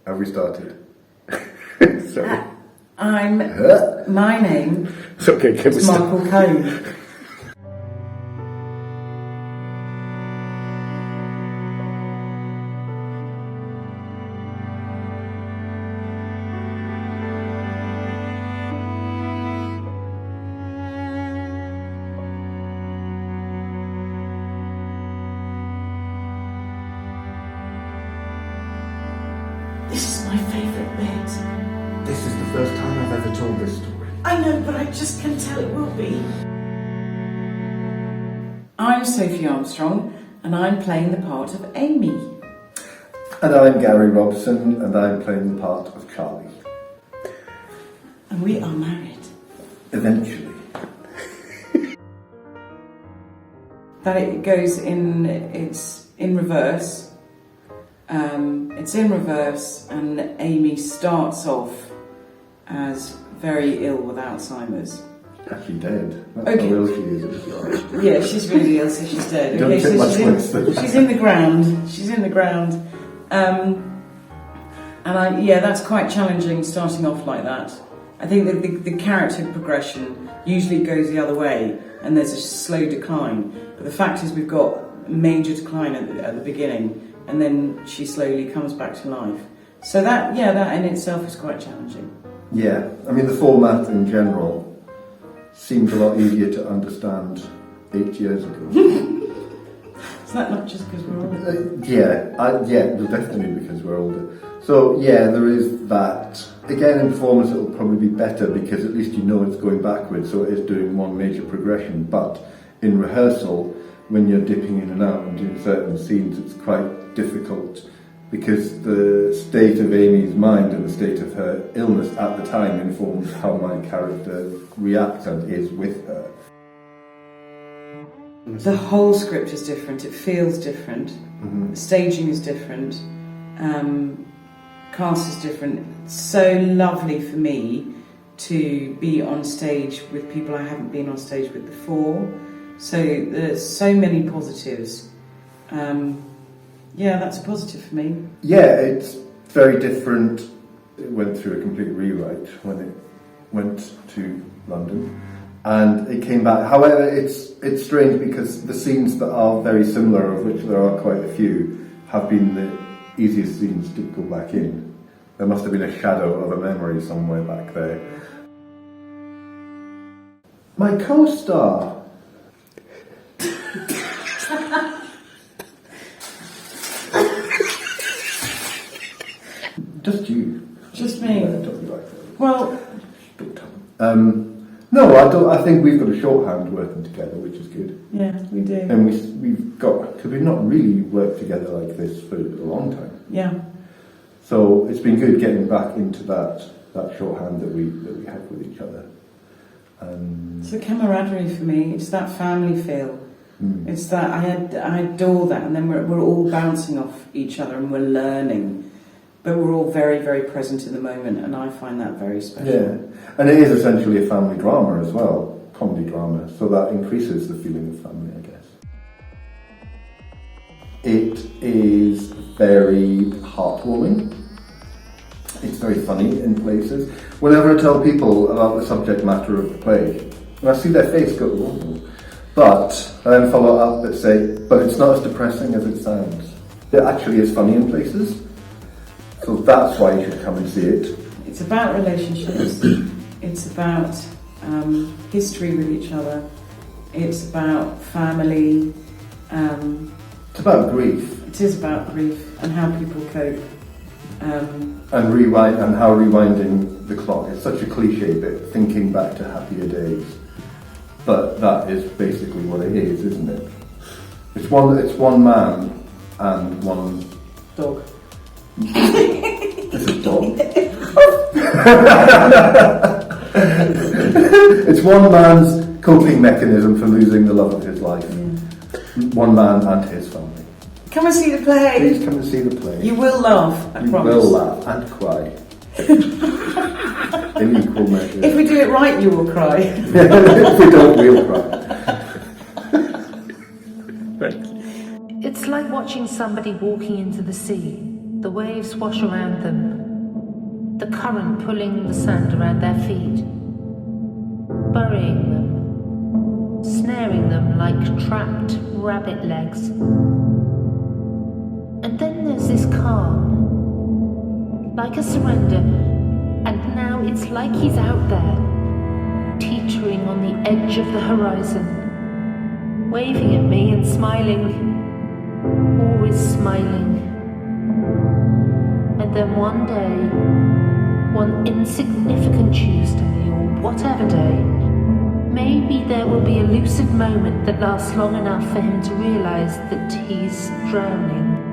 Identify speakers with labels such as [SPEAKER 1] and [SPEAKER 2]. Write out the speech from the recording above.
[SPEAKER 1] Have we started? Sorry.
[SPEAKER 2] My name
[SPEAKER 1] It's okay, can we
[SPEAKER 2] is
[SPEAKER 1] start?
[SPEAKER 2] Michael Cone. This is my favourite bit.
[SPEAKER 1] This is the first time I've ever told this story.
[SPEAKER 2] I know, but I just can tell it will be. I'm Sophie Armstrong, and I'm playing the part of Amy.
[SPEAKER 1] And I'm Gary Robson, and I'm playing the part of Charlie.
[SPEAKER 2] And we are married.
[SPEAKER 1] Eventually.
[SPEAKER 2] That it goes in, it's in reverse. It's in reverse, and Amy starts off as very ill with Alzheimer's.
[SPEAKER 1] Actually dead. That's
[SPEAKER 2] Okay.
[SPEAKER 1] how ill she is at the start.
[SPEAKER 2] Yeah, she's really ill, so she's dead.
[SPEAKER 1] Don't
[SPEAKER 2] Okay,
[SPEAKER 1] take
[SPEAKER 2] so
[SPEAKER 1] much worse than that.
[SPEAKER 2] she's in the ground. She's in the ground. That's quite challenging starting off like that. I think that the character progression usually goes the other way, and there's a slow decline. But the fact is, we've got a major decline at the beginning, and then she slowly comes back to life. So that in itself is quite challenging.
[SPEAKER 1] Yeah, I mean the format in general seemed a lot easier to understand 8 years ago.
[SPEAKER 2] Is that not just because we're older?
[SPEAKER 1] Definitely because we're older. So yeah, there is that. Again, in performance it'll probably be better because at least you know it's going backwards, so it is doing one major progression. But in rehearsal, when you're dipping in and out and doing certain scenes, it's quite difficult because the state of Amy's mind and the state of her illness at the time informs how my character reacts and is with her.
[SPEAKER 2] The whole script is different. It feels different.
[SPEAKER 1] Mm-hmm.
[SPEAKER 2] The staging is different. Cast is different. It's so lovely for me to be on stage with people I haven't been on stage with before. So there's so many positives. That's a positive for me.
[SPEAKER 1] Yeah, it's very different. It went through a complete rewrite when it went to London, and it came back. However, it's strange because the scenes that are very similar, of which there are quite a few, have been the easiest scenes to go back in. There must have been a shadow of a memory somewhere back there. My co-star. Just you.
[SPEAKER 2] Just me.
[SPEAKER 1] Don't be like that.
[SPEAKER 2] Well,
[SPEAKER 1] No, I think we've got a shorthand working together, which is good.
[SPEAKER 2] yeah, we do.
[SPEAKER 1] And we've got, because we've not really worked together like this for a long time.
[SPEAKER 2] Yeah.
[SPEAKER 1] So it's been good getting back into that shorthand that we have with each other.
[SPEAKER 2] It's the camaraderie for me. It's that family feel. It's that I adore that, and then we're all bouncing off each other and we're learning, but we're all very, very present in the moment, and I find that very special.
[SPEAKER 1] Yeah, and it is essentially a family drama as well, comedy drama, so that increases the feeling of family, I guess. It is very heartwarming. It's very funny in places. Whenever I tell people about the subject matter of the play, and I see their face go, "Oh," but I then follow up that say, but it's not as depressing as it sounds. It actually is funny in places, so that's why you should come and see it.
[SPEAKER 2] It's about relationships. It's about history with each other. It's about family.
[SPEAKER 1] It's about grief.
[SPEAKER 2] It is about grief and how people cope.
[SPEAKER 1] And rewind, and how rewinding the clock is such a cliche bit, thinking back to happier days. But that is basically what it is, isn't it? It's one man and one
[SPEAKER 2] Dog.
[SPEAKER 1] It's a dog. It's one man's coping mechanism for losing the love of his life. Yeah. One man and his family.
[SPEAKER 2] Come and see the play.
[SPEAKER 1] Please come and see the play.
[SPEAKER 2] You will laugh, I promise.
[SPEAKER 1] You will laugh and cry. In equal measure.
[SPEAKER 2] If we do it right, you will cry.
[SPEAKER 1] If we don't, we'll cry.
[SPEAKER 3] It's like watching somebody walking into the sea. The waves wash around them, the current pulling the sand around their feet, burying them, snaring them like trapped rabbit legs. And then there's this calm, like a surrender, and now it's like he's out there, teetering on the edge of the horizon, waving at me and smiling, always smiling. And then one day, one insignificant Tuesday or whatever day, maybe there will be a lucid moment that lasts long enough for him to realise that he's drowning.